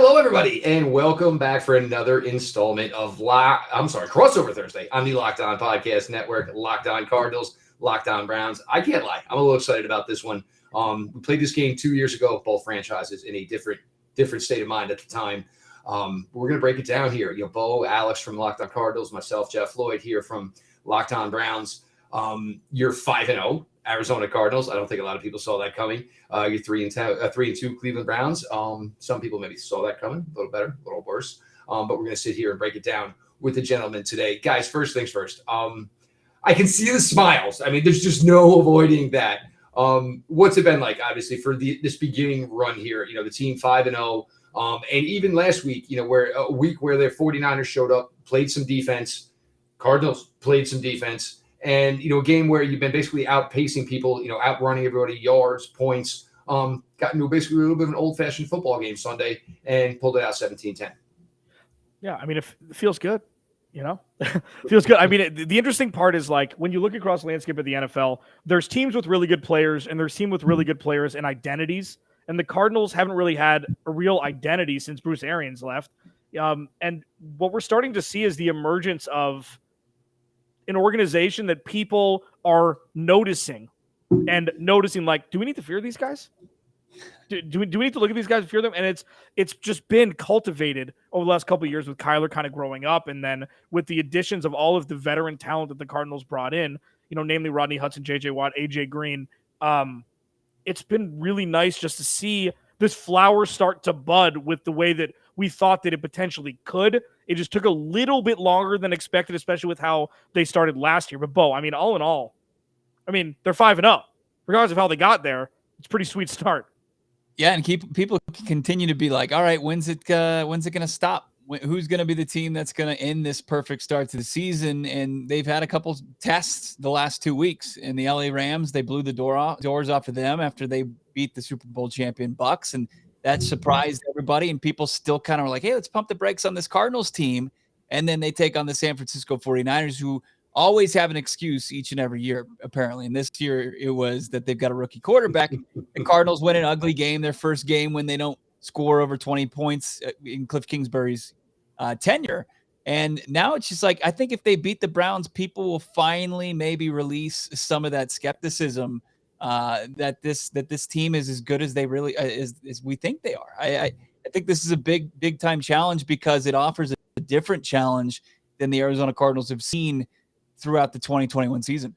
Hello, everybody, and welcome back for another installment of Crossover Thursday on the Locked On Podcast Network, Locked On Cardinals, Locked On Browns. I can't lie, I'm a little excited about this one. We played this game 2 years ago, both franchises in a different state of mind at the time. We're going to break it down here. Bo, Alex from Locked On Cardinals, myself, Jeff Lloyd here from Locked On Browns. You're 5-0. Arizona Cardinals. I don't think a lot of people saw that coming. You're 3-2 Cleveland Browns. Some people maybe saw that coming. A little better, a little worse. But we're going to sit here and break it down with the gentlemen today. Guys, first things first. I can see the smiles. I mean, there's just no avoiding that. What's it been like, obviously, for this beginning run here? The team 5-0. And even last week, where a week where their 49ers showed up, played some defense. Cardinals played some defense. And, a game where you've been basically outpacing people, outrunning everybody, yards, points, got into basically a little bit of an old-fashioned football game Sunday and pulled it out 17-10. Yeah, I mean, it feels good, feels good. I mean, the interesting part is, like, when you look across the landscape of the NFL, there's teams with really good players and there's teams with really good players and identities. And the Cardinals haven't really had a real identity since Bruce Arians left. And what we're starting to see is the emergence of an organization that people are noticing like, do we need to fear these guys? Do we need to look at these guys and fear them? And it's just been cultivated over the last couple of years with Kyler kind of growing up. And then with the additions of all of the veteran talent that the Cardinals brought in, namely Rodney Hudson, JJ Watt, AJ Green. It's been really nice just to see this flower start to bud with the way that we thought that it potentially could. It just took a little bit longer than expected, especially with how they started last year. But Bo, I mean, all in all, they're 5-0. Regardless of how they got there, it's a pretty sweet start. Yeah, and people continue to be like, all right, when's it going to stop? Who's going to be the team that's going to end this perfect start to the season? And they've had a couple tests the last 2 weeks. In the LA Rams, they blew the doors off of them after they beat the Super Bowl champion Bucks, and that surprised everybody. And people still kind of were like, hey, let's pump the brakes on this Cardinals team. And then they take on the San Francisco 49ers, who always have an excuse each and every year, apparently. And this year it was that they've got a rookie quarterback. The Cardinals win an ugly game, their first game when they don't score over 20 points in Cliff Kingsbury's tenure. And now it's just like, I think if they beat the Browns, people will finally maybe release some of that skepticism that this team is as good as they really as we think they are. I think this is a big time challenge because it offers a different challenge than the Arizona Cardinals have seen throughout the 2021 season.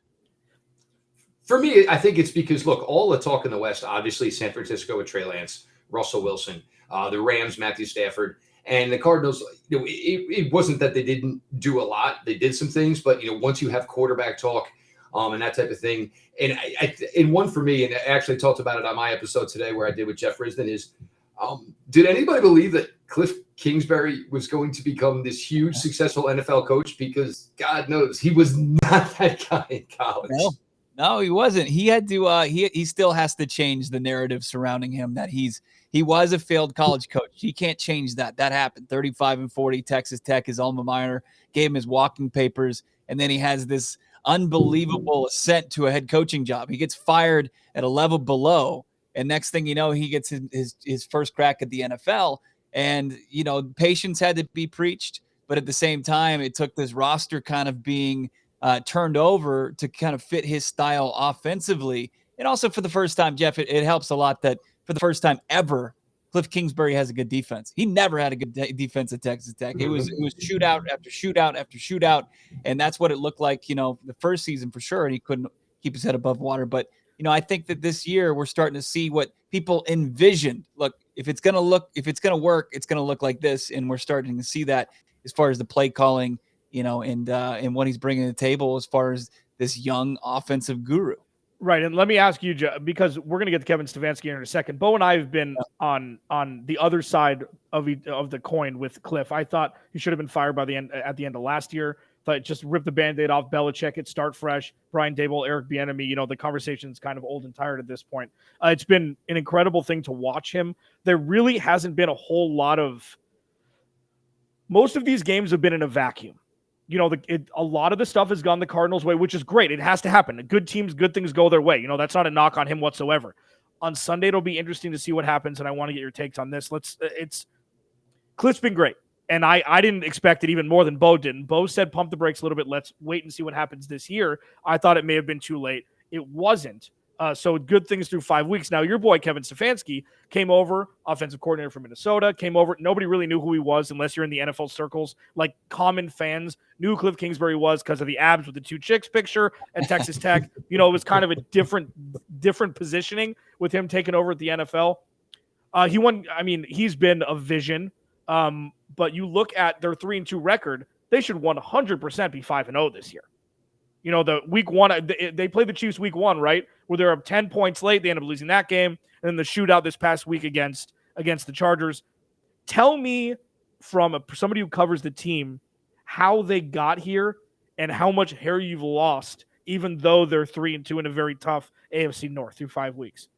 For me, I think it's because, look, all the talk in the West, obviously San Francisco with Trey Lance, Russell Wilson, the Rams, Matthew Stafford, and the Cardinals, it wasn't that they didn't do a lot. They did some things, but, once you have quarterback talk and that type of thing, and one for me, and I actually talked about it on my episode today where I did with Jeff Risden, is did anybody believe that Cliff Kingsbury was going to become this huge, successful NFL coach? Because God knows he was not that guy in college. No, he wasn't. He had to. He still has to change the narrative surrounding him that he was a failed college coach. He can't change that. That happened. 35-40, Texas Tech, his alma mater, gave him his walking papers, and then he has this unbelievable ascent to a head coaching job. He gets fired at a level below, and next thing you know, he gets his first crack at the NFL. And patience had to be preached, but at the same time, it took this roster kind of being turned over to kind of fit his style offensively. And also for the first time, Jeff, it helps a lot that for the first time ever, Cliff Kingsbury has a good defense. He never had a good defense at Texas Tech. It was shootout after shootout after shootout. And that's what it looked like, the first season for sure. And he couldn't keep his head above water. But, I think that this year we're starting to see what people envisioned. Look, if it's going to work, it's going to look like this. And we're starting to see that as far as the play calling, and what he's bringing to the table as far as this young offensive guru. Right. And let me ask you, because we're going to get to Kevin Stefanski in a second. Bo and I have been on the other side of the coin with Cliff. I thought he should have been fired at the end of last year. Thought just rip the Band-Aid off Belichick and start fresh. Brian Daboll, Eric Bieniemy, the conversation's kind of old and tired at this point. It's been an incredible thing to watch him. There really hasn't been a whole lot of – most of these games have been in a vacuum. A lot of the stuff has gone the Cardinals' way, which is great. It has to happen. Good teams, good things go their way. That's not a knock on him whatsoever. On Sunday, it'll be interesting to see what happens, and I want to get your takes on this. Cliff's been great. And I didn't expect it even more than Bo did. And Bo said pump the brakes a little bit. Let's wait and see what happens this year. I thought it may have been too late. It wasn't. So good things through 5 weeks. Now, your boy Kevin Stefanski came over, offensive coordinator from Minnesota, came over. Nobody really knew who he was unless you're in the NFL circles. Like common fans knew who Cliff Kingsbury was because of the abs with the 2 chicks picture at Texas Tech. It was kind of a different positioning with him taking over at the NFL. He won. I mean, he's been a vision. But you look at their 3-2 record, they should 100% be 5-0 this year. The week 1, they played the Chiefs week 1, right? Where they're up 10 points late. They end up losing that game. And then the shootout this past week against the Chargers. Tell me from somebody who covers the team how they got here and how much hair you've lost, even though they're 3-2 in a very tough AFC North through 5 weeks.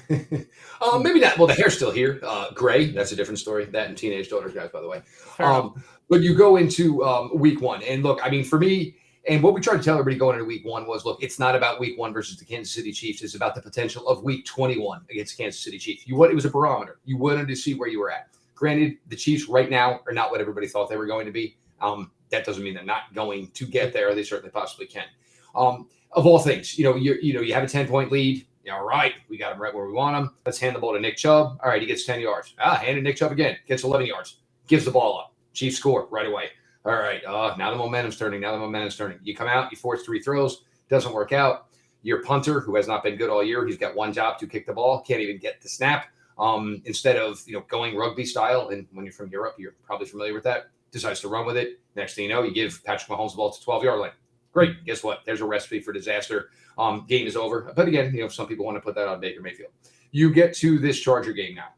Maybe not. Well, the hair's still here. Gray, that's a different story. That and teenage daughters, guys, by the way. But you go into week 1. And look, I mean, for me, and what we tried to tell everybody going into week 1 was, look, it's not about week 1 versus the Kansas City Chiefs. It's about the potential of week 21 against Kansas City Chiefs. It was a barometer. You wanted to see where you were at. Granted, the Chiefs right now are not what everybody thought they were going to be. That doesn't mean they're not going to get there. They certainly possibly can. Of all things, you have a 10-point lead. All right, we got him right where we want him. Let's hand the ball to Nick Chubb. All right, he gets 10 yards. Hand it to Nick Chubb again. Gets 11 yards. Gives the ball up. Chiefs score right away. All right, now the momentum's turning. You come out, you force 3 throws. Doesn't work out. Your punter, who has not been good all year, he's got one job to kick the ball. Can't even get the snap. Instead of going rugby style, and when you're from Europe, you're probably familiar with that, decides to run with it. Next thing you know, you give Patrick Mahomes the ball to 12-yard line. Great. Guess what? There's a recipe for disaster. Game is over. But again, some people want to put that on Baker Mayfield. You get to this Charger game now.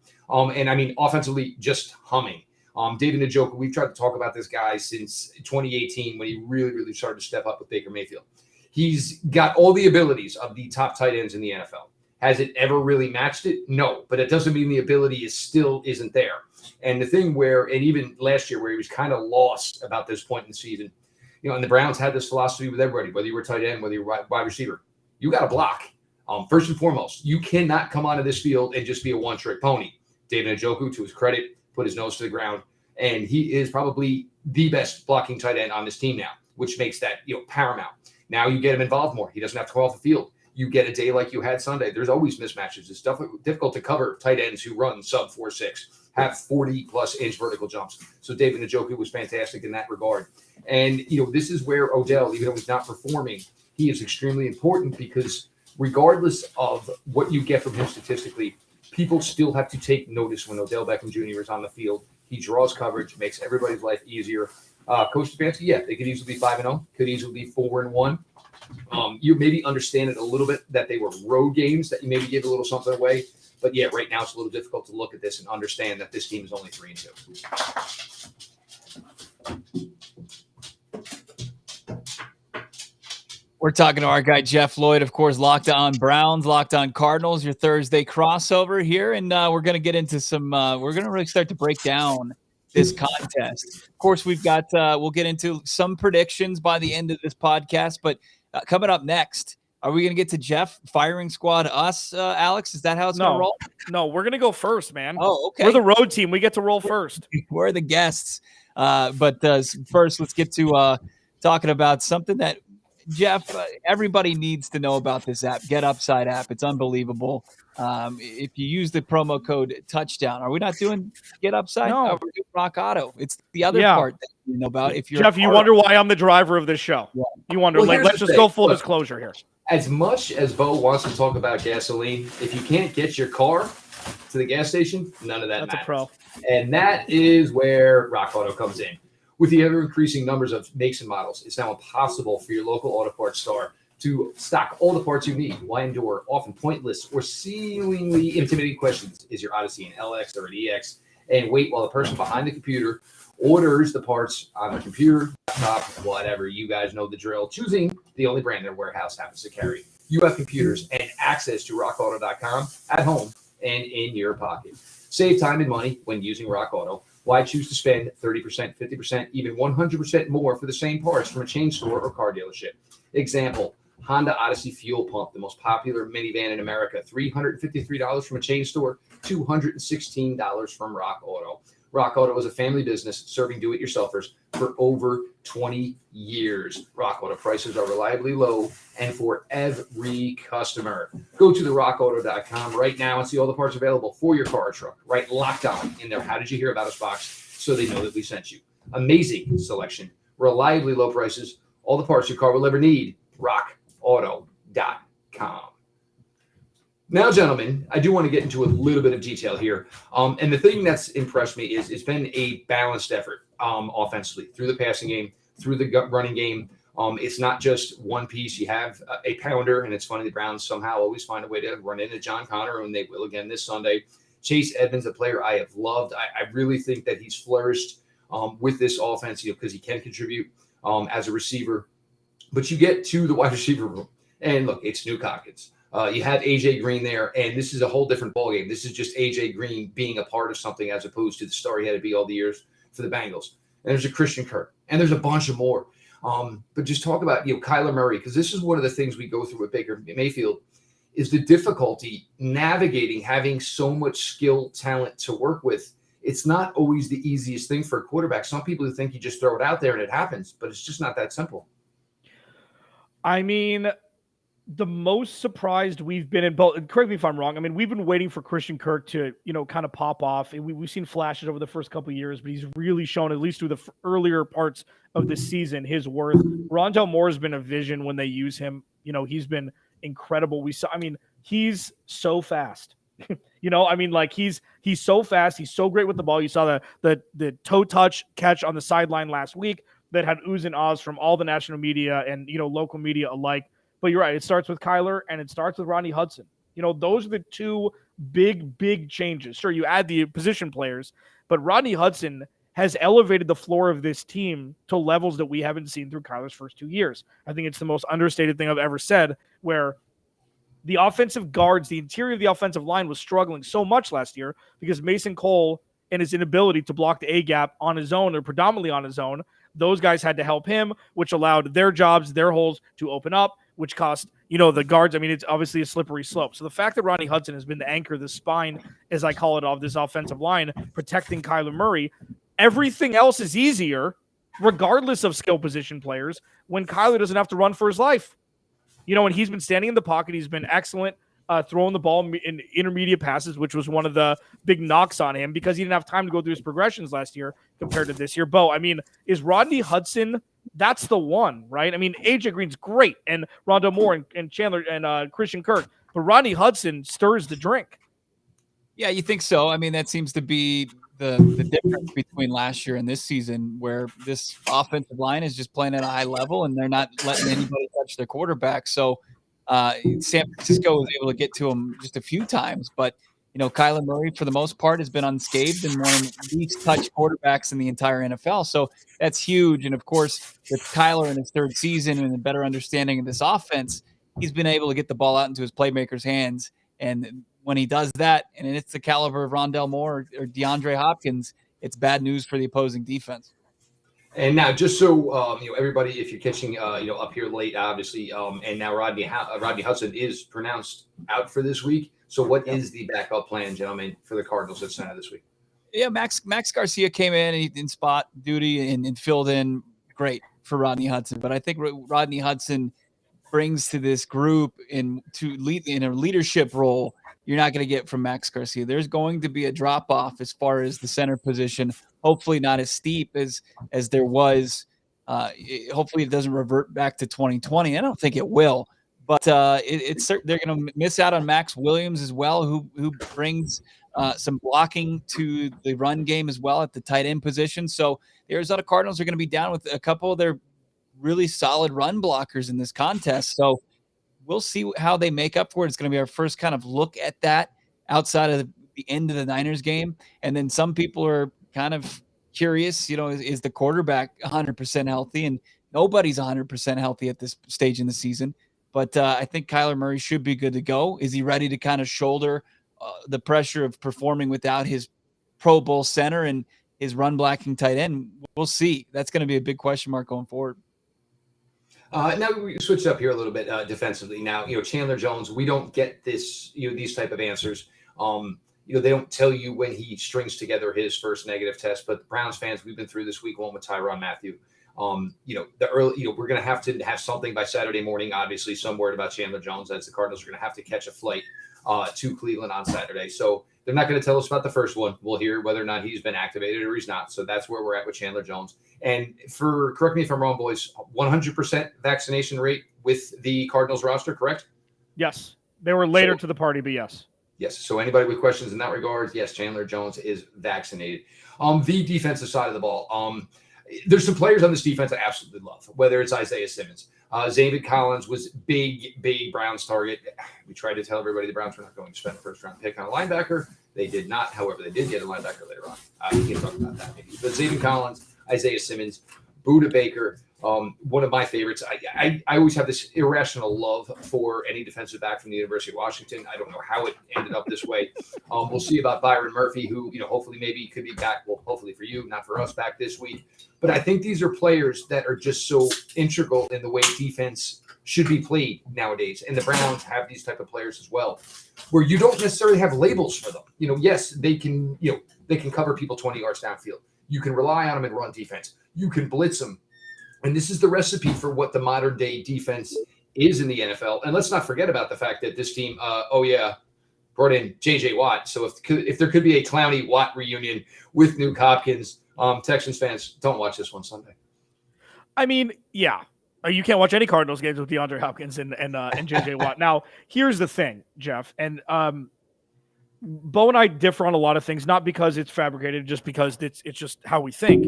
And I mean, offensively, just humming. David Njoku, we've tried to talk about this guy since 2018 when he really, really started to step up with Baker Mayfield. He's got all the abilities of the top tight ends in the NFL. Has it ever really matched it? No, but it doesn't mean the ability isn't there. And the thing and even last year where he was kind of lost about this point in the season, and the Browns had this philosophy with everybody, whether you were tight end, whether you were wide receiver, you got to block. First and foremost, you cannot come onto this field and just be a one-trick pony. David Njoku, to his credit, put his nose to the ground, and he is probably the best blocking tight end on this team now, which makes that paramount. Now you get him involved more. He doesn't have to come off the field. You get a day like you had Sunday. There's always mismatches. It's difficult to cover tight ends who run sub 4.6, have 40-plus inch vertical jumps. So David Njoku was fantastic in that regard. And, this is where Odell, even though he's not performing, he is extremely important because regardless of what you get from him statistically, people still have to take notice when Odell Beckham Jr. is on the field. He draws coverage, makes everybody's life easier. Coach Stefanski, they could easily be 5-0, could easily be 4-1. You maybe understand it a little bit that they were road games that you maybe give a little something away. But yeah, right now it's a little difficult to look at this and understand that this team is only 3-2. We're talking to our guy, Jeff Lloyd, of course, Locked On Browns, Locked On Cardinals, your Thursday crossover here. And we're going to get into we're going to really start to break down this contest. Of course, we've got, we'll get into some predictions by the end of this podcast. But coming up next, are we going to get to Jeff firing squad us, Alex? Is that how it's going to roll? No, we're going to go first, man. Oh, okay. We're the road team. We get to roll first. We're the guests. But first, let's get to talking about something that, Jeff, everybody needs to know about this app, Get Upside app. It's unbelievable. If you use the promo code touchdown, are we not doing Get Upside? No. We're doing Rock Auto. It's the other part that you know about. If you're Jeff, you wonder why I'm the driver of this show. Yeah. You wonder. Let's just go full disclosure here. As much as Bo wants to talk about gasoline, if you can't get your car to the gas station, none of that matters. That's a pro. And that is where Rock Auto comes in. With the ever-increasing numbers of makes and models, it's now impossible for your local auto parts store to stock all the parts you need. Why endure often pointless or seemingly intimidating questions? Is your Odyssey an LX or an EX? And wait while the person behind the computer orders the parts on their computer, laptop, whatever. You guys know the drill. Choosing the only brand their warehouse happens to carry. You have computers and access to rockauto.com at home and in your pocket. Save time and money when using Rock Auto. Why choose to spend 30%, 50%, even 100% more for the same parts from a chain store or car dealership? Example, Honda Odyssey fuel pump, the most popular minivan in America. $353 from a chain store, $216 from Rock Auto. Rock Auto is a family business serving do-it-yourselfers for over 20 years. Rock Auto prices are reliably low and for every customer. Go to therockauto.com right now and see all the parts available for your car or truck. Write Locked On in their How Did You Hear About Us box so they know that we sent you. Amazing selection, reliably low prices, all the parts your car will ever need. rockauto.com. Now, gentlemen, I do want to get into a little bit of detail here. And the thing that's impressed me is it's been a balanced effort offensively through the passing game, through the running game. It's not just one piece. You have a pounder, and it's funny, the Browns somehow always find a way to run into John Connor, and they will again this Sunday. Chase Edmonds, a player I have loved. I really think that he's flourished with this offense because he can contribute as a receiver. But you get to the wide receiver room, and look, it's Nuke Hopkins. You have A.J. Green there, and this is a whole different ballgame. This is just A.J. Green being a part of something as opposed to the star he had to be all the years for the Bengals. And there's a Christian Kirk, and there's a bunch of more. But just talk about, Kyler Murray, because this is one of the things we go through with Baker Mayfield is the difficulty navigating having so much skill, talent to work with. It's not always the easiest thing for a quarterback. Some people think you just throw it out there and it happens, but it's just not that simple. I mean, the most surprised we've been in both, correct me if I'm wrong, I mean, we've been waiting for Christian Kirk to, kind of pop off. And we've seen flashes over the first couple of years, but he's really shown, at least through the earlier parts of the season, his worth. Rondale Moore has been a vision when they use him. He's been incredible. He's so fast. He's so fast. He's so great with the ball. You saw the toe touch catch on the sideline last week that had oohs and ahs from all the national media and, local media alike. But you're right. It starts with Kyler and it starts with Rodney Hudson. Those are the two big changes. Sure, you add the position players, but Rodney Hudson has elevated the floor of this team to levels that we haven't seen through Kyler's first 2 years. I think it's the most understated thing I've ever said, where the offensive guards, the interior of the offensive line was struggling so much last year because Mason Cole and his inability to block the A-gap on his own or predominantly on his own, those guys had to help him, which allowed their jobs, their holes to open up, which cost, the guards. It's obviously a slippery slope. So the fact that Rodney Hudson has been the anchor, the spine, as I call it, of this offensive line, protecting Kyler Murray, everything else is easier, regardless of skill position players, when Kyler doesn't have to run for his life. And he's been standing in the pocket. He's been excellent throwing the ball in intermediate passes, which was one of the big knocks on him because he didn't have time to go through his progressions last year compared to this year. Bo, is Rodney Hudson, that's the one, right? A.J. Green's great, and Rondale Moore and Chandler and Christian Kirk, but Rodney Hudson stirs the drink. Yeah, you think so? That seems to be the difference between last year and this season, where this offensive line is just playing at a high level and they're not letting anybody touch their quarterback. So San Francisco was able to get to him just a few times, but Kyler Murray, for the most part, has been unscathed and one of the least touched quarterbacks in the entire NFL. So that's huge. And of course, with Kyler in his third season and a better understanding of this offense, he's been able to get the ball out into his playmakers' hands. And when he does that, and it's the caliber of Rondale Moore or DeAndre Hopkins, it's bad news for the opposing defense. And now, just so everybody, if you're catching up here late, obviously, and now Rodney Hudson is pronounced out for this week. So, what is the backup plan, gentlemen, for the Cardinals at center this week? Yeah, Max Garcia came in spot duty and filled in great for Rodney Hudson. But I think Rodney Hudson brings to this group to lead in a leadership role you're not going to get from Max Garcia. There's going to be a drop off as far as the center position. Hopefully not as steep as there was. Hopefully it doesn't revert back to 2020. I don't think it will, but they're going to miss out on Max Williams as well, who brings some blocking to the run game as well at the tight end position. So the Arizona Cardinals are going to be down with a couple of their really solid run blockers in this contest. So we'll see how they make up for it. It's going to be our first kind of look at that outside of the end of the Niners game. And then some people are kind of curious, is the quarterback 100% healthy? And nobody's 100% healthy at this stage in the season. But I think Kyler Murray should be good to go. Is he ready to kind of shoulder the pressure of performing without his Pro Bowl center and his run blocking tight end? We'll see. That's going to be a big question mark going forward. Now we switched up here a little bit defensively. Now, Chandler Jones, we don't get this, these type of answers. They don't tell you when he strings together his first negative test, but the Browns fans, we've been through this week one with Tyrann Mathieu. The early, we're going to have something by Saturday morning, obviously some word about Chandler Jones, as the Cardinals are going to have to catch a flight to Cleveland on Saturday. So they're not going to tell us about the first one. We'll hear whether or not he's been activated or he's not. So that's where we're at with Chandler Jones. And correct me if I'm wrong, boys, 100% vaccination rate with the Cardinals roster, correct? Yes. They were later to the party, but yes. Yes. So anybody with questions in that regard, yes, Chandler Jones is vaccinated. The defensive side of the ball. There's some players on this defense I absolutely love, whether it's Isaiah Simmons. David Collins was big Browns target. We tried to tell everybody the Browns were not going to spend a first-round pick on a linebacker. They did not. However, they did get a linebacker later on. We can talk about that maybe. But David Collins, Isaiah Simmons, Budda Baker, one of my favorites. I always have this irrational love for any defensive back from the University of Washington. I don't know how it ended up this way. We'll see about Byron Murphy, who, hopefully maybe could be back. Well, hopefully for you, not for us, back this week. But I think these are players that are just so integral in the way defense should be played nowadays. And the Browns have these type of players as well, where you don't necessarily have labels for them. Yes, they can cover people 20 yards downfield. You can rely on them in run defense. You can blitz them. And this is the recipe for what the modern day defense is in the NFL. And let's not forget about the fact that this team, brought in J.J. Watt. So if there could be a Clowney Watt reunion with Nuke Hopkins, Texans fans, don't watch this one Sunday. I mean, yeah. You can't watch any Cardinals games with DeAndre Hopkins and J.J. Watt. Now, here's the thing, Jeff. And Bo and I differ on a lot of things, not because it's fabricated, just because it's just how we think.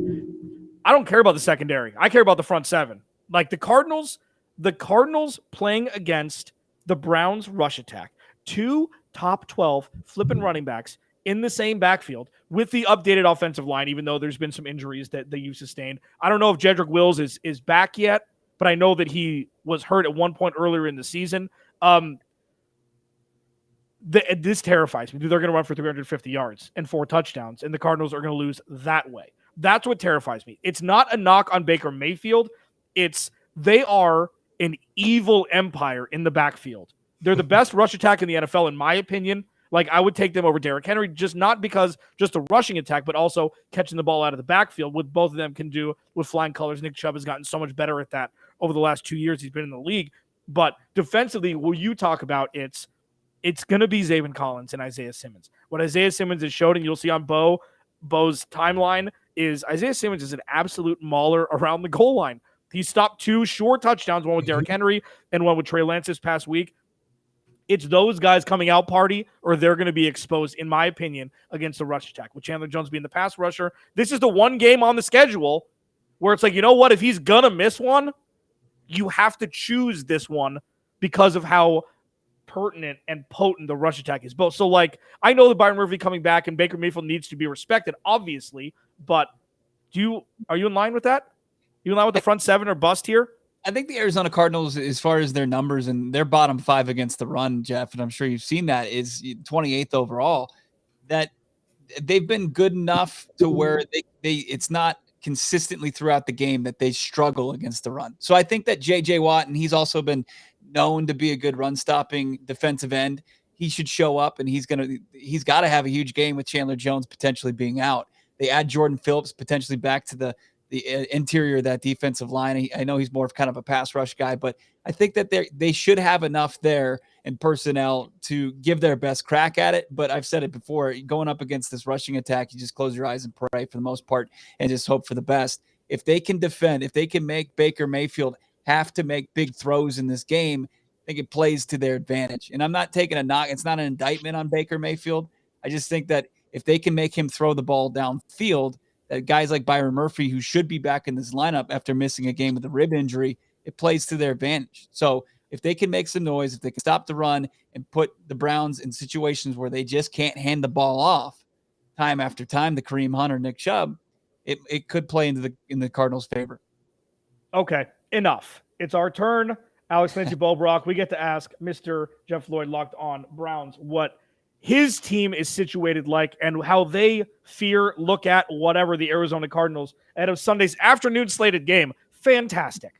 I don't care about the secondary. I care about the front seven. Like the Cardinals playing against the Browns rush attack. 2 top 12 flipping running backs in the same backfield with the updated offensive line, even though there's been some injuries that you've sustained. I don't know if Jedrick Wills is back yet, but I know that he was hurt at one point earlier in the season. This terrifies me. They're going to run for 350 yards and 4 touchdowns, and the Cardinals are going to lose that way. That's what terrifies me. It's not a knock on Baker Mayfield. They are an evil empire in the backfield. They're the best rush attack in the NFL, in my opinion. Like, I would take them over Derrick Henry, just not because just a rushing attack, but also catching the ball out of the backfield, what both of them can do with flying colors. Nick Chubb has gotten so much better at that over the last 2 years he's been in the league. But defensively, what you talk about, it's going to be Zaven Collins and Isaiah Simmons. What Isaiah Simmons has showed, and you'll see on Bo's timeline, is Isaiah Simmons is an absolute mauler around the goal line. He stopped 2 short touchdowns, one with Derrick Henry and one with Trey Lance this past week. It's those guys coming out party, or they're going to be exposed, in my opinion, against the rush attack. With Chandler Jones being the pass rusher, this is the one game on the schedule where it's like, you know what? If he's going to miss one, you have to choose this one because of how pertinent and potent the rush attack is both. So, like, I know that Byron Murphy coming back and Baker Mayfield needs to be respected, obviously, but are you in line with that? You in line with the front seven or bust here? I think the Arizona Cardinals, as far as their numbers and their bottom 5 against the run, Jeff, and I'm sure you've seen that, is 28th overall. That they've been good enough to where it's not consistently throughout the game that they struggle against the run. So I think that J.J. Watt, and he's also been known to be a good run-stopping defensive end, he should show up, and he's got to have a huge game with Chandler Jones potentially being out. They add Jordan Phillips potentially back to the interior of that defensive line. I know he's more of kind of a pass rush guy, but I think that they should have enough there in personnel to give their best crack at it. But I've said it before, going up against this rushing attack, you just close your eyes and pray for the most part and just hope for the best. If they can defend, if they can make Baker Mayfield have to make big throws in this game, I think it plays to their advantage. And I'm not taking a knock. It's not an indictment on Baker Mayfield. I just think that if they can make him throw the ball downfield, that guys like Byron Murphy, who should be back in this lineup after missing a game with a rib injury, it plays to their advantage. So if they can make some noise, if they can stop the run and put the Browns in situations where they just can't hand the ball off time after time to Kareem Hunt or Nick Chubb, it could play in the Cardinals' favor. Okay, enough. It's our turn. Alex, Clancy, Bo Brack. We get to ask Mr. Jeff Lloyd, Locked On Browns, what his team is situated like and how they look at whatever the Arizona Cardinals ahead of Sunday's afternoon slated game. Fantastic.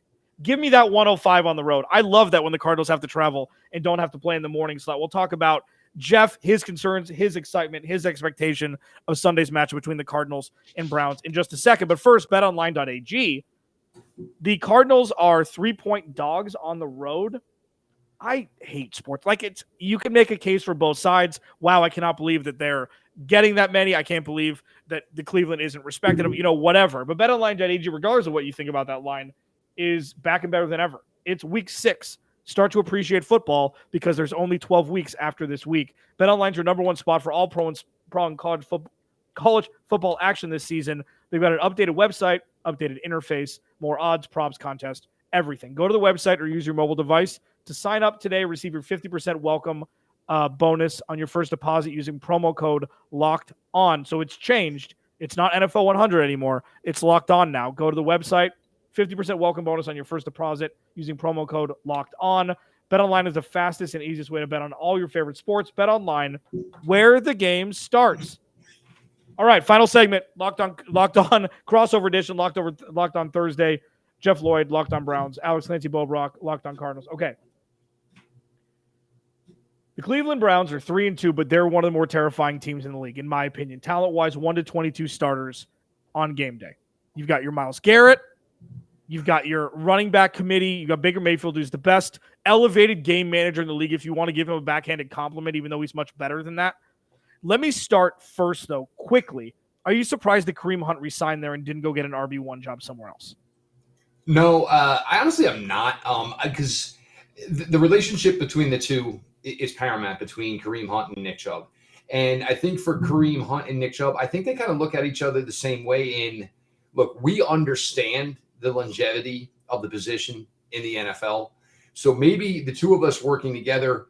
Give me that 105 on the road. I love that when the Cardinals have to travel and don't have to play in the morning slot. We'll talk about Jeff, his concerns, his excitement, his expectation of Sunday's match between the Cardinals and Browns in just a second. But first, betonline.ag. The Cardinals are 3-point dogs on the road. I hate sports. You can make a case for both sides. Wow, I cannot believe that they're getting that many. I can't believe that the Cleveland isn't respected. Whatever. But betonline.ag, regardless of what you think about that line, is back and better than ever. It's week 6. Start to appreciate football because there's only 12 weeks after this week. BetOnline's your number one spot for all pro and college football action this season. They've got an updated website, updated interface, more odds, props, contests, everything. Go to the website or use your mobile device to sign up today. Receive your 50% welcome bonus on your first deposit using promo code Locked On. So it's changed. It's not NFL 100 anymore. It's Locked On now. Go to the website. 50% welcome bonus on your first deposit using promo code Locked On. BetOnline is the fastest and easiest way to bet on all your favorite sports. BetOnline, where the game starts. All right, final segment. Locked on crossover edition. Locked on Thursday. Jeff Lloyd, Locked On Browns. Alex, Clancy, Bo Brack, Locked On Cardinals. Okay. The Cleveland Browns are 3-2, but they're one of the more terrifying teams in the league, in my opinion. Talent-wise, 1 to 22 starters on game day. You've got your Myles Garrett. You've got your running back committee. You've got Baker Mayfield, who's the best elevated game manager in the league if you want to give him a backhanded compliment, even though he's much better than that. Let me start first, though, quickly. Are you surprised that Kareem Hunt resigned there and didn't go get an RB1 job somewhere else? No, I honestly am not, because the relationship between the two is paramount between Kareem Hunt and Nick Chubb. And I think for Kareem Hunt and Nick Chubb, I think they kind of look at each other the same way look, we understand the longevity of the position in the NFL. So maybe the two of us working together,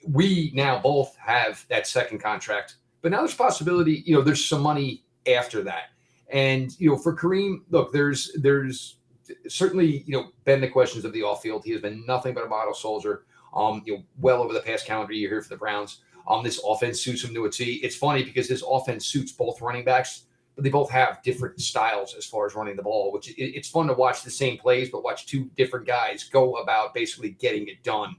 we now both have that second contract. But now there's possibility, there's some money after that. And, for Kareem, look, there's certainly, been the questions of the off field. He has been nothing but a model soldier, well over the past calendar year here for the Browns. This offense suits him to a T. It's funny because this offense suits both running backs, but they both have different styles as far as running the ball, which it's fun to watch the same plays, but watch two different guys go about basically getting it done.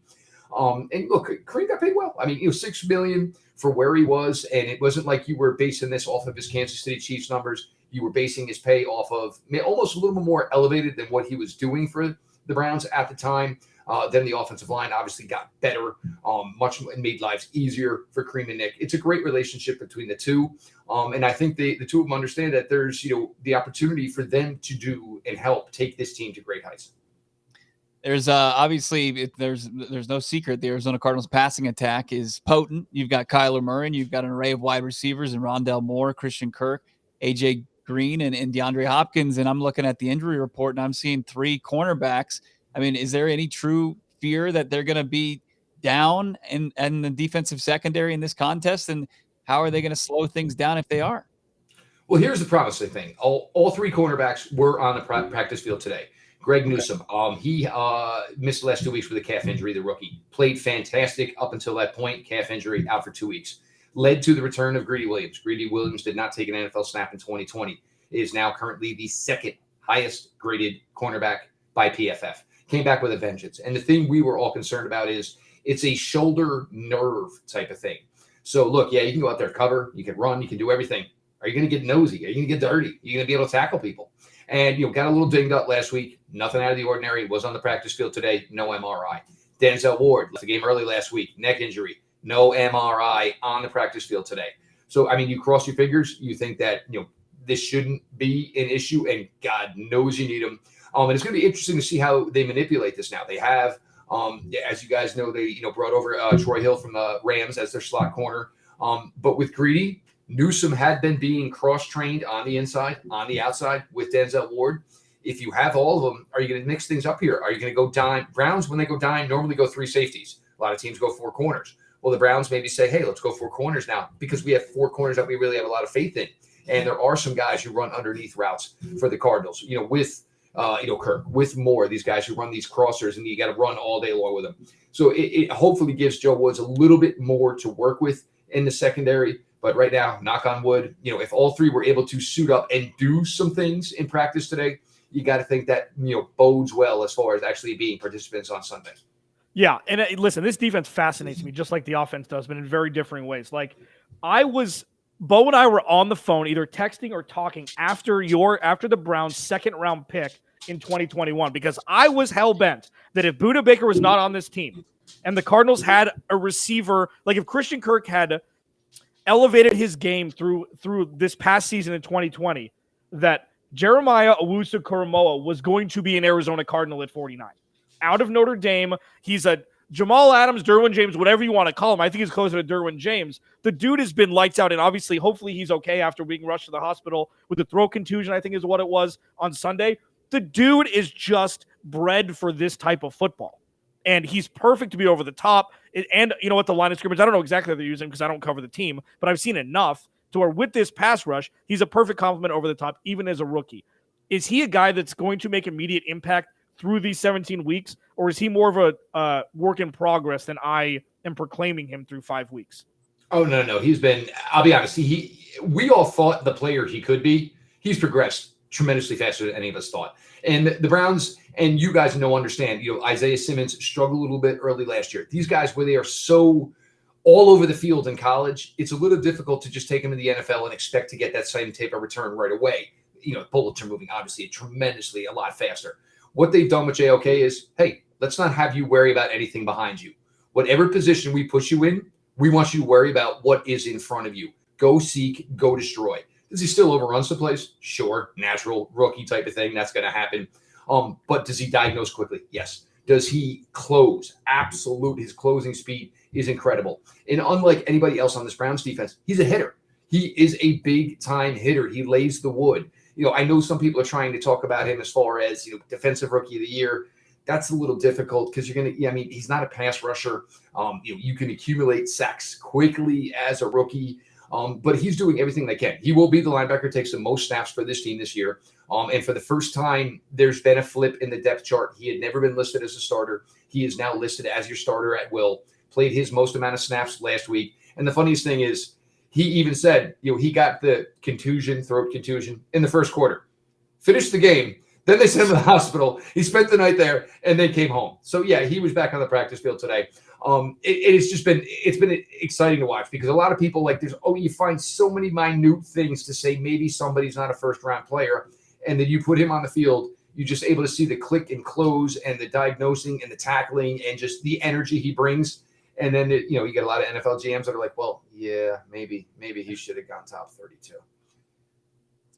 And look, Kareem got paid well. I mean, $6 million for where he was, and it wasn't like you were basing this off of his Kansas City Chiefs numbers. You were basing his pay off of almost a little bit more elevated than what he was doing for the Browns at the time. Then the offensive line obviously got better, much and made lives easier for Kareem and Nick. It's a great relationship between the two. And I think the two of them understand that there's, the opportunity for them to do and help take this team to great heights. There's obviously there's no secret the Arizona Cardinals passing attack is potent. You've got Kyler Murray, and you've got an array of wide receivers and Rondale Moore, Christian Kirk, AJ Green, and DeAndre Hopkins. And I'm looking at the injury report and I'm seeing 3 cornerbacks. I mean, is there any true fear that they're going to be down in the defensive secondary in this contest? And how are they going to slow things down if they are? Well, here's the promising thing. All 3 cornerbacks were on the practice field today. Greg Newsome, he missed the last 2 weeks with a calf injury, the rookie. Played fantastic up until that point, calf injury, out for 2 weeks. Led to the return of Greedy Williams. Greedy Williams did not take an NFL snap in 2020. Is now currently the second highest graded cornerback by PFF. Came back with a vengeance. And the thing we were all concerned about is it's a shoulder nerve type of thing. So look, yeah, you can go out there, cover, you can run, you can do everything. Are you going to get nosy? Are you going to get dirty? Are you going to be able to tackle people? And, got a little dinged up last week. Nothing out of the ordinary. Was on the practice field today. No MRI. Denzel Ward left the game early last week. Neck injury. No MRI on the practice field today. So, I mean, you cross your fingers. You think that, this shouldn't be an issue, and God knows you need them. And it's going to be interesting to see how they manipulate this now. They have, as you guys know, they brought over Troy Hill from the Rams as their slot corner. But with Greedy, Newsome had been being cross-trained on the inside, on the outside with Denzel Ward. If you have all of them, are you going to mix things up here? Are you going to go dime? Browns, when they go dime, normally go 3 safeties. A lot of teams go 4 corners. Well, the Browns maybe say, hey, let's go 4 corners now because we have 4 corners that we really have a lot of faith in. And there are some guys who run underneath routes for the Cardinals, with Kirk, with Moore, these guys who run these crossers, and you got to run all day long with them. So it hopefully gives Joe Woods a little bit more to work with in the secondary. But right now, knock on wood, if all 3 were able to suit up and do some things in practice today, you got to think that, bodes well as far as actually being participants on Sunday. Yeah, and listen, this defense fascinates me just like the offense does, but in very differing ways. Like, Bo and I were on the phone either texting or talking after the Browns' second-round pick in 2021 because I was hell-bent that if Budda Baker was not on this team and the Cardinals had a receiver, like if Christian Kirk had elevated his game through this past season in 2020, that Jeremiah Owusu-Koramoah was going to be an Arizona Cardinal at 49. Out of Notre Dame, he's a Jamal Adams, Derwin James, whatever you want to call him. I think he's closer to Derwin James. The dude has been lights out, and obviously, hopefully he's okay after being rushed to the hospital with a throat contusion, I think is what it was on Sunday. The dude is just bred for this type of football, and he's perfect to be over the top. And you know what, the line of scrimmage, I don't know exactly how they're using because I don't cover the team, but I've seen enough to where with this pass rush, he's a perfect complement over the top, even as a rookie. Is he a guy that's going to make immediate impact through these 17 weeks, or is he more of a work in progress than I am proclaiming him through 5 weeks? Oh, no. He's been, I'll be honest, we all thought the player he could be. He's progressed tremendously faster than any of us thought. And the Browns, and you guys understand, Isaiah Simmons struggled a little bit early last year. These guys, where they are so all over the field in college, it's a little difficult to just take them to the NFL and expect to get that same type of return right away. Bullets are moving, obviously, tremendously, a lot faster. What they've done with JOK is, hey, let's not have you worry about anything behind you. Whatever position we push you in, we want you to worry about what is in front of you. Go seek, go destroy. Does he still overrun some plays? Sure. Natural rookie type of thing. That's going to happen. But does he diagnose quickly? Yes. Does he close? Absolutely. His closing speed is incredible. And unlike anybody else on this Browns defense, he's a hitter. He is a big-time hitter. He lays the wood. I know some people are trying to talk about him as far as, defensive rookie of the year. That's a little difficult because he's not a pass rusher. You can accumulate sacks quickly as a rookie, but he's doing everything they can. He will be the linebacker, takes the most snaps for this team this year. And for the first time, there's been a flip in the depth chart. He had never been listed as a starter. He is now listed as your starter at will. Played his most amount of snaps last week. And the funniest thing is, he even said, he got the throat contusion in the first quarter. Finished the game. Then they sent him to the hospital. He spent the night there and then came home. So, yeah, he was back on the practice field today. It's been exciting to watch because a lot of people you find so many minute things to say maybe somebody's not a first-round player. And then you put him on the field, you're just able to see the click and close and the diagnosing and the tackling and just the energy he brings. And then, you get a lot of NFL GMs that are like, well, yeah, maybe he should have gone top 32.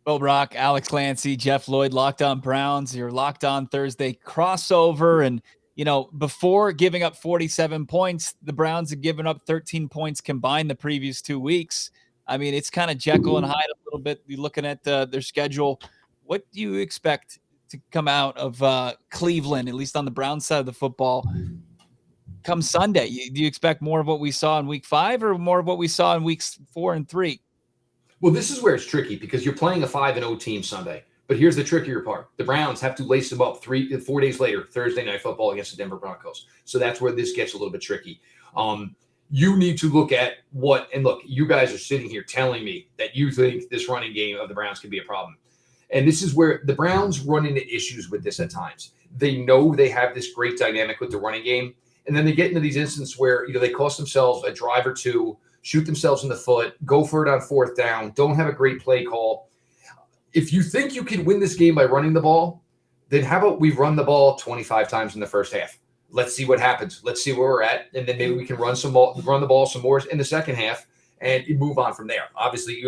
Bo Brack, Alex Clancy, Jeff Lloyd, Locked On Browns, your Locked On Thursday crossover. And, before giving up 47 points, the Browns have given up 13 points combined the previous 2 weeks. I mean, it's kind of Jekyll and Hyde a little bit. You're looking at their schedule. What do you expect to come out of Cleveland, at least on the Browns side of the football, come Sunday? Do you expect more of what we saw in week 5 or more of what we saw in weeks 4 and 3? Well, this is where it's tricky because you're playing a 5-0 team Sunday. But here's the trickier part. The Browns have to lace them up 4 days later, Thursday Night Football against the Denver Broncos. So that's where this gets a little bit tricky. You need to look at you guys are sitting here telling me that you think this running game of the Browns can be a problem. And this is where the Browns run into issues with this at times. They know they have this great dynamic with the running game. And then they get into these instances where, they cost themselves a drive or two, shoot themselves in the foot, go for it on 4th down, don't have a great play call. If you think you can win this game by running the ball, then how about we run the ball 25 times in the first half? Let's see what happens. Let's see where we're at. And then maybe we can run the ball some more in the second half and move on from there. Obviously,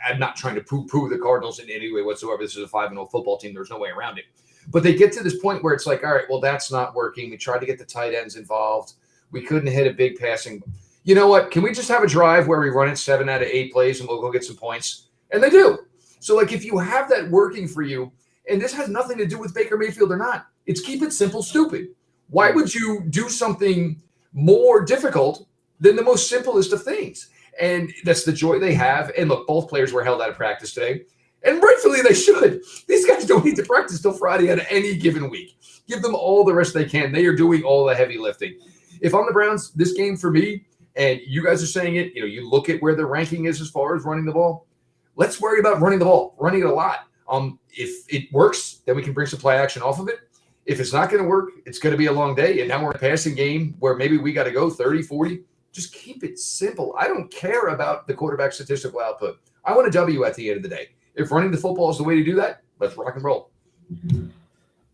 I'm not trying to poo-poo the Cardinals in any way whatsoever. This is a 5-0 football team. There's no way around it. But they get to this point where it's like, all right, well, that's not working. We tried to get the tight ends involved. We couldn't hit a big passing. You know what? Can we just have a drive where we run it 7 out of 8 plays and we'll go get some points? And they do. So, if you have that working for you, and this has nothing to do with Baker Mayfield or not, it's keep it simple, stupid. Why would you do something more difficult than the most simplest of things? And that's the joy they have. And look, both players were held out of practice today. And rightfully they should. These guys don't need to practice till Friday out of any given week. Give them all the rest they can. They are doing all the heavy lifting. If I'm the Browns, this game for me, and you guys are saying it, you look at where the ranking is as far as running the ball. Let's worry about running the ball, running it a lot. If it works, then we can bring some play action off of it. If it's not going to work, it's going to be a long day. And now we're in a passing game where maybe we got to go 30, 40. Just keep it simple. I don't care about the quarterback statistical output. I want a W at the end of the day. If running the football is the way to do that, let's rock and roll.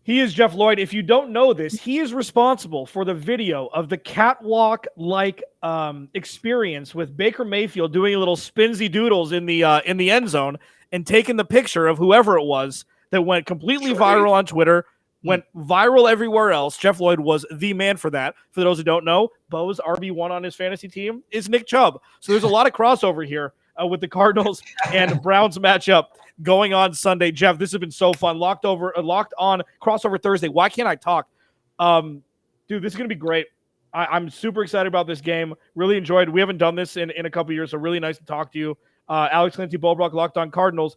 He is Jeff Lloyd. If you don't know this, he is responsible for the video of the catwalk-like experience with Baker Mayfield doing a little spinsy doodles in the end zone and taking the picture of whoever it was that went completely viral on Twitter, went viral everywhere else. Jeff Lloyd was the man for that. For those who don't know, Bo's RB1 on his fantasy team is Nick Chubb. So there's a lot of crossover here with the Cardinals and Browns matchup going on Sunday. Jeff, this has been so fun. Locked on crossover Thursday. Why can't I talk? Dude, this is going to be great. I'm super excited about this game. Really enjoyed. We haven't done this in a couple years, so really nice to talk to you. Alex, Clancy, Bo Brack, Locked on Cardinals.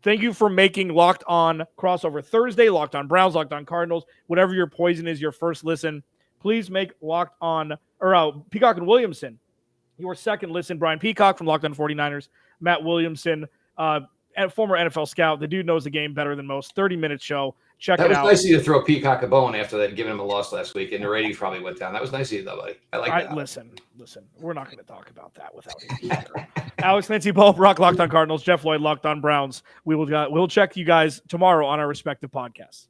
Thank you for making Locked on crossover Thursday, Locked on Browns, Locked on Cardinals. Whatever your poison is, your first listen. Please make Locked on, Peacock and Williamson your second listen. Brian Peacock from Locked on 49ers. Matt Williamson, former NFL scout. The dude knows the game better than most. 30-minute show. Check it out. That was nice of you to throw Peacock a bone after that, giving him a loss last week, and the ratings probably went down. That was nice of you, though, buddy. I like that. Listen. We're not going to talk about that without him here. Alex, Clancy, Bo Brack, Locked on Cardinals. Jeff Lloyd, Locked on Browns. We'll check you guys tomorrow on our respective podcasts.